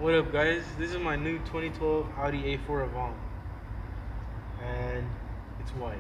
What up, guys? This is my new 2012 Audi A4 Avant, and it's white.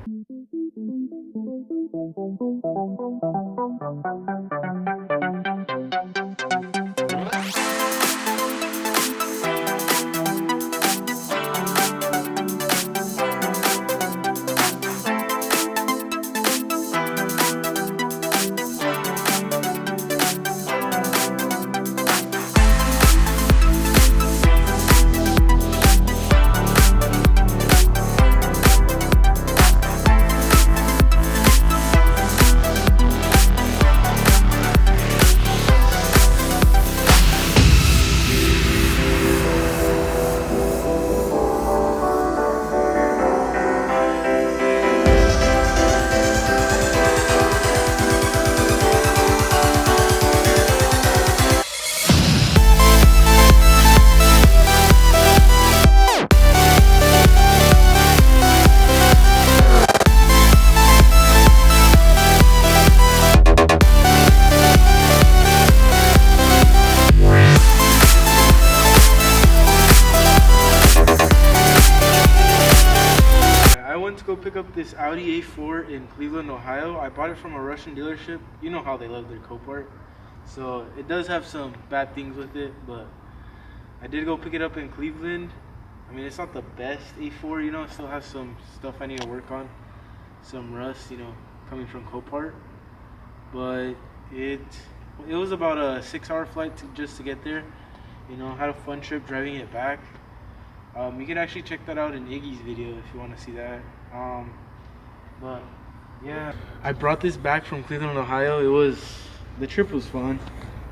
I went to go pick up this Audi A4 in Cleveland, Ohio. I bought it from a Russian dealership. You know how they love their Copart. So it does have some bad things with it, but I did go pick it up in Cleveland. I mean, it's not the best A4, you know, it still has some stuff I need to work on. Some rust, you know, coming from Copart. But it was about a 6-hour flight just to get there. You know, had a fun trip driving it back. You can actually check that out in Iggy's video if you want to see that. But yeah, I brought this back from Cleveland, Ohio. The trip was fun,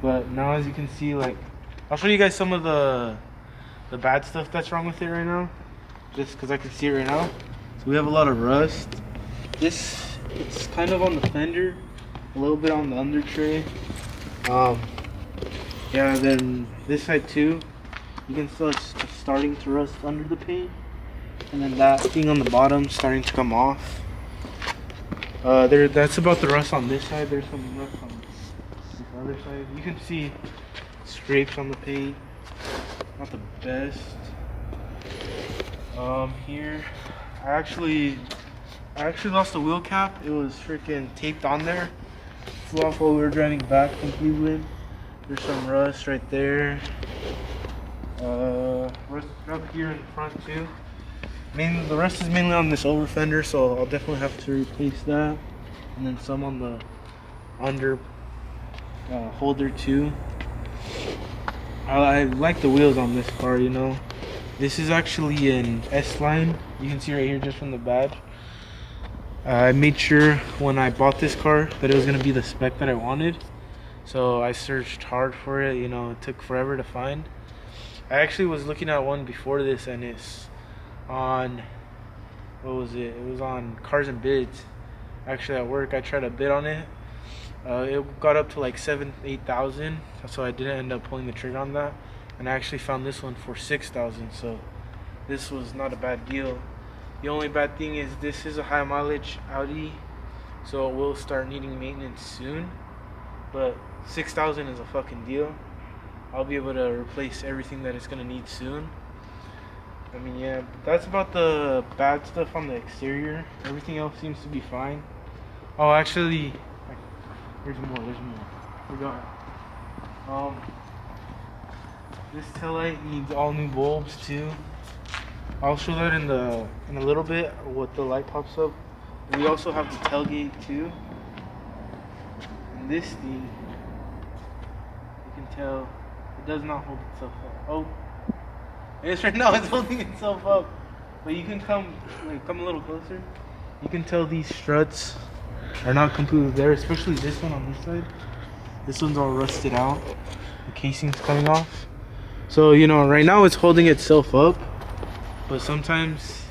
but now as you can see, like, I'll show you guys some of the bad stuff that's wrong with it right now, just because I can see it right now. So we have a lot of rust. It's kind of on the fender, a little bit on the under tray. Yeah, then this side too, you can still it's starting to rust under the paint, and then that thing on the bottom starting to come off. That's about the rust on this side. There's some rust on this other side. You can see scrapes on the paint. Not the best. Here, I actually lost the wheel cap. It was freaking taped on there. Flew off while we were driving back from Cleveland. There's some rust right there. Rust up here in front too. The rest is mainly on this over fender, so I'll definitely have to replace that. And then some on the under holder too. I like the wheels on this car, you know. This is actually an S line. You can see right here just from the badge. I made sure when I bought this car that it was gonna be the spec that I wanted. So I searched hard for it, you know, it took forever to find. I actually was looking at one before this, and it's on, what was it? It was on Cars and Bids. Actually at work, I tried to bid on it. It got up to like 8,000, so I didn't end up pulling the trigger on that. And I actually found this one for 6,000, so this was not a bad deal. The only bad thing is this is a high mileage Audi, so it will start needing maintenance soon. But 6,000 is a fucking deal. I'll be able to replace everything that it's gonna need soon. I mean, yeah, that's about the bad stuff on the exterior. Everything else seems to be fine. Oh, actually, there's more. Forgot. This taillight needs all new bulbs too. I'll show that in a little bit what the light pops up. And we also have the tailgate too. And this thing, you can tell it does not hold itself up. Oh, it's right now. It's holding itself up. But you can come a little closer. You can tell these struts are not completely there, especially this one on this side. This one's all rusted out. The casing's coming off. So, you know, right now it's holding itself up, but sometimes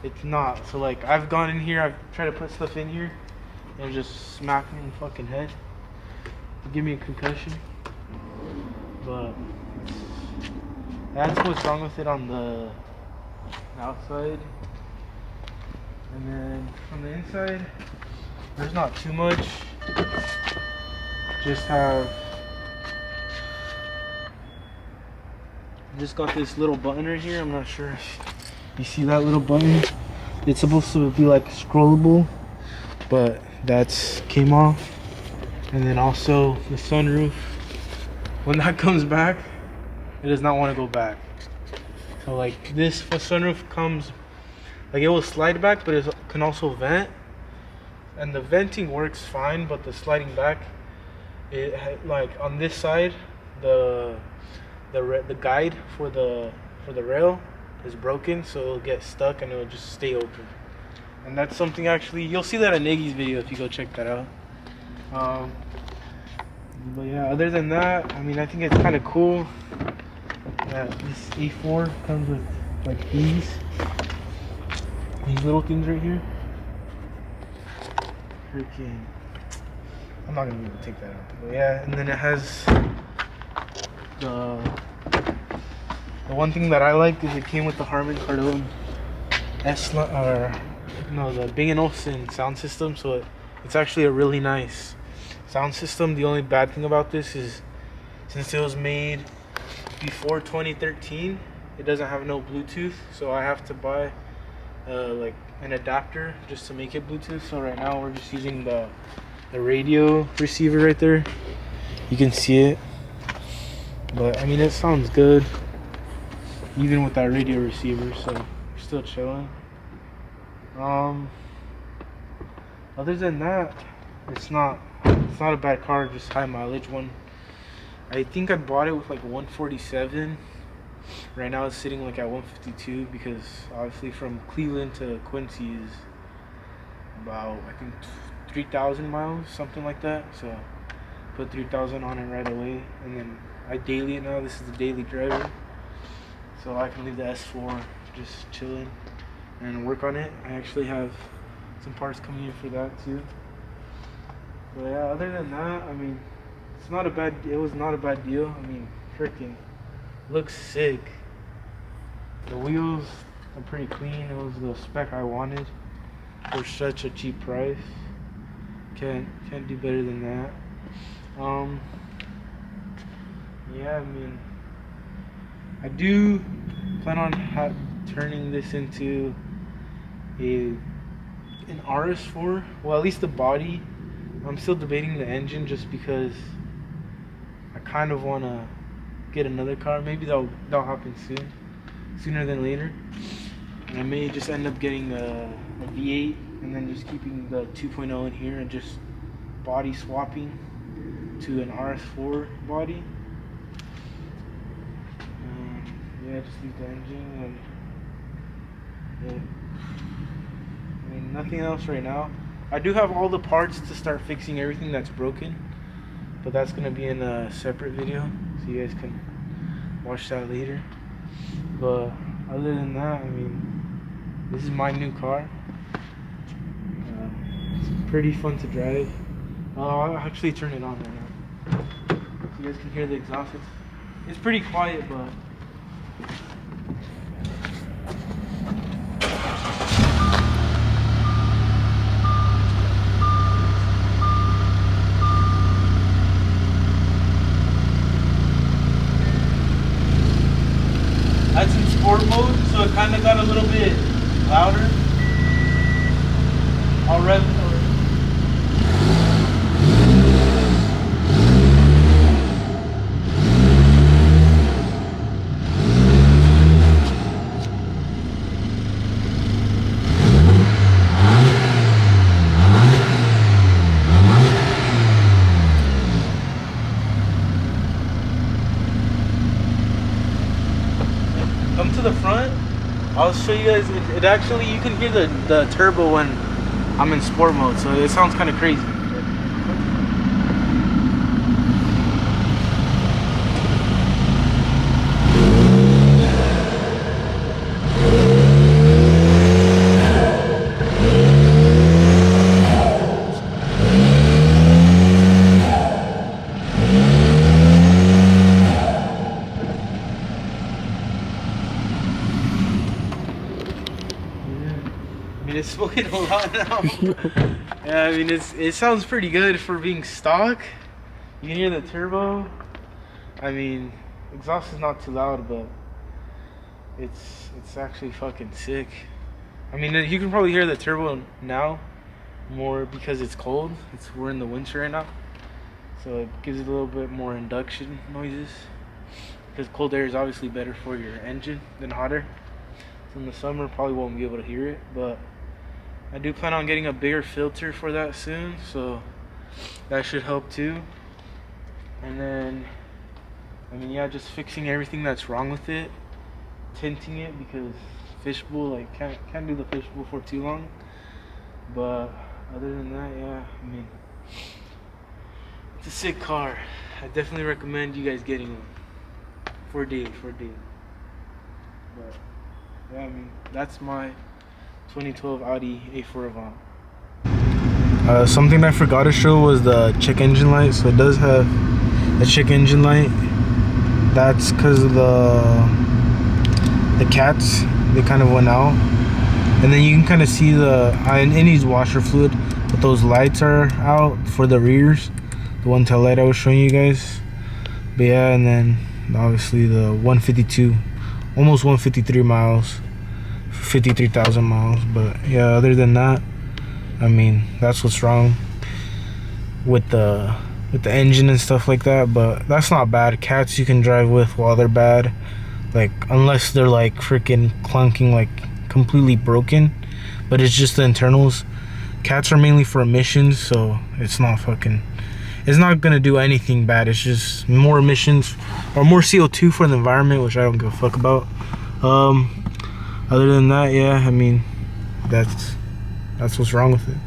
it's not. So, like, I've gone in here, I've tried to put stuff in here, and it just smacked me in the fucking head. Give me a concussion. But that's what's wrong with it on the outside. And then from the inside, there's not too much. Just have Just got this little button right here. I'm not sure if you see that little button. It's supposed to be like scrollable, but that's came off. And then also the sunroof, when that comes back, it does not want to go back. So like this sunroof comes, like it will slide back, but it can also vent. And the venting works fine, but the sliding back, like on this side, the guide for the rail is broken, so it'll get stuck and it'll just stay open. And that's something actually you'll see that in Iggy's video if you go check that out. But yeah, other than that, I mean, I think it's kind of cool that this A4 comes with like these little things right here. Freaking, I'm not gonna be able to take that out. But yeah, and then it has the one thing that I like is it came with the Harman Kardon the Bang & Olufsen sound system. So it's actually a really nice sound system. The only bad thing about this is since it was made before 2013, it doesn't have no Bluetooth, so I have to buy like an adapter just to make it Bluetooth. So right now we're just using the radio receiver right there. You can see it, but I mean it sounds good even with that radio receiver, so we're still chilling. Other than that, it's not a bad car, just high mileage one. I think I bought it with like 147. Right now it's sitting like at 152 because obviously from Cleveland to Quincy is about, I think, 3,000 miles, something like that. So put 3,000 on it right away, and then I daily it now. This is the daily driver, so I can leave the S4 just chilling and work on it. I actually have some parts coming in for that too. But yeah, other than that, I mean, it was not a bad deal. I mean, freaking looks sick. The wheels are pretty clean. It was the spec I wanted for such a cheap price. Can't do better than that. Yeah, I mean, I do plan on turning this into an RS4. Well, at least the body. I'm still debating the engine just because I kind of want to get another car. Maybe that'll happen sooner than later. And I may just end up getting a V8 and then just keeping the 2.0 in here and just body swapping to an RS4 body. Yeah, just leave the engine and yeah. I mean, nothing else right now. I do have all the parts to start fixing everything that's broken, but that's gonna be in a separate video, so you guys can watch that later. But other than that, I mean, this is my new car. It's pretty fun to drive. I'll actually turn it on right now, so you guys can hear the exhaust. It's pretty quiet, but that's in sport mode, so it kind of got a little bit louder. I'll rev it. Come to the front. I'll show you guys. It actually, you can hear the turbo when I'm in sport mode, so it sounds kind of crazy. It's smoking a lot now. Yeah, I mean, it sounds pretty good for being stock. You can hear the turbo. I mean, exhaust is not too loud, but It's actually fucking sick. I mean, you can probably hear the turbo now more because it's cold. We're in the winter right now, so it gives it a little bit more induction noises. Because cold air is obviously better for your engine than hot air. So in the summer, probably won't be able to hear it, but I do plan on getting a bigger filter for that soon, so that should help too. And then, I mean, yeah, just fixing everything that's wrong with it, tinting it, because fishbowl, like, can't do the fishbowl for too long. But other than that, yeah, I mean, it's a sick car. I definitely recommend you guys getting one for daily. But yeah, I mean, that's my 2012 Audi A4 Avant. Something I forgot to show was the check engine light. So it does have a check engine light. That's because of the cats, they kind of went out. And then you can kind of see it needs washer fluid, but those lights are out for the rears. The one tail light I was showing you guys. But yeah, and then obviously the 152, almost 153 miles, 53,000 miles. But yeah, other than that, I mean, that's what's wrong with the engine and stuff like that. But that's not bad. Cats you can drive with while they're bad, like, unless they're like freaking clunking, like completely broken. But it's just the internals. Cats are mainly for emissions, so it's not gonna do anything bad. It's just more emissions or more CO2 for the environment, which I don't give a fuck about. Other than that, yeah, I mean, that's what's wrong with it.